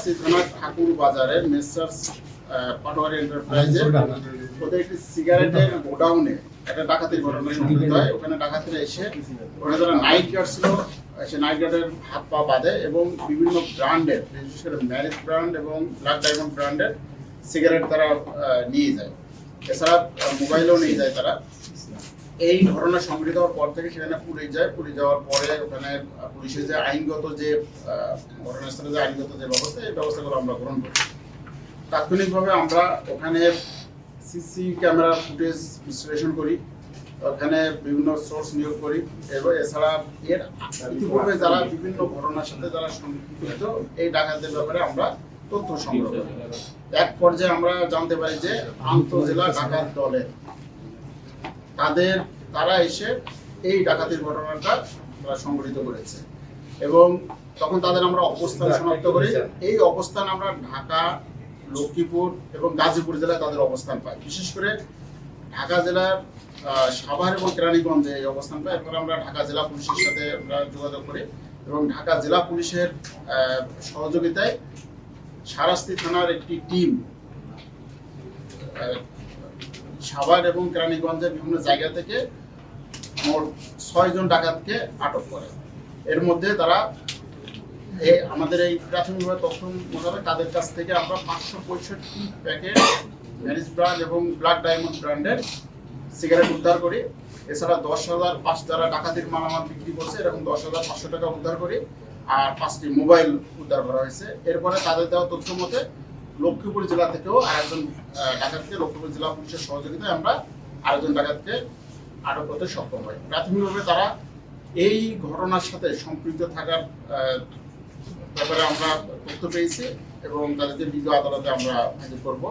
সারাস্তি থানা ঠাকুর বাজারের মেসার্স পাটোয়ারি এন্টারপ্রাইজের ওদের একটি সিগারেটের গোডাউনে একটা ডাকাতির ঘটনা সংঘটিত হয়। ওখানে ডাকাতিরা এসে ওখানে যারা নাইট গার্ড ছিল সে নাইট গার্ডের হাত পা বাঁধে এবং বিভিন্ন ব্র্যান্ডের বিশেষ করে ম্যারিজ ব্র্যান্ড এবং ব্ল্যাক ডায়মন্ড ব্র্যান্ডের সিগারেট তারা নিয়ে যায়। এছাড়া মোবাইলও নিয়ে যায় তারা। এই ঘটনা সংঘটিত হওয়ার পর থেকে সেখানে পুলিশ যায়। পুলিশ যাওয়ার পরে ওখানে পুলিশের যে আইনগত যে ঘটনাস্থলে যে আইনগত যে ব্যবস্থা, এই ব্যবস্থাগুলো আমরা গ্রহণ করি। তাৎক্ষণিকভাবে আমরা ওখানে সিসি ক্যামেরা ফুটেজ বিশ্লেষণ করি, ওখানে বিভিন্ন সোর্স নিয়োগ করি এবং এছাড়া এর ইতিপূর্বে যারা বিভিন্ন ঘটনার সাথে যারা সম্পৃক্ত এই ডাকাতদের ব্যাপারে আমরা তথ্য সংগ্রহ করি। এক পর্যায়ে আমরা জানতে পারি যে আন্তঃজেলা ডাকাত দলের তারা এসে এই ডাকাতির ঘটনাটা সংঘটিত করেছে এবং তখন তাদের আমরা অবস্থান শনাক্ত করি। এই অবস্থান আমরা ঢাকা, লক্ষ্মীপুর এবং গাজীপুর জেলায় তাদের অবস্থান পাই। বিশেষ করে ঢাকা জেলার সাভার এবং কেরানীগঞ্জে এই অবস্থান পাই। এরপর আমরা ঢাকা জেলা পুলিশের সাথে আমরা যোগাযোগ করি এবং ঢাকা জেলা পুলিশের সহযোগিতায় সারাস্তি থানার একটি টিম সাভার এবং কেরানীগঞ্জের বিভিন্ন জায়গা থেকে মোট 6 জন ডাকাতকে আটক করে। এর মধ্যে তারা আমাদের এই প্রাথমিকভাবে তথ্য মোতাবেক তাদের কাছ থেকে আমরা 565 প্যাকেট ম্যারিজ ব্র্যান্ড এবং ব্ল্যাক ডায়মন্ড ব্র্যান্ডের সিগারেট উদ্ধার করি। এছাড়া 10,000 যারা ডাকাতির মালামাল বিক্রি করছে এরকম 10,500 টাকা উদ্ধার করি আর 5টি মোবাইল উদ্ধার করা হয়েছে। এরপরে তাদের দেওয়া তথ্য মতে লক্ষ্মীপুর জেলা থেকেও আরেকজন ডাকাতকে লক্ষ্মীপুর জেলা পুলিশের সহযোগিতায় আমরা আরেকজন ডাকাতকে আটক করতে সক্ষম হয়। প্রাথমিকভাবে তারা এই ঘটনার সাথে সম্পৃক্ত থাকার ব্যাপারে আমরা তথ্য পেয়েছি এবং তাদেরকে বিজ্ঞ আদালতে আমরা হাজির করব।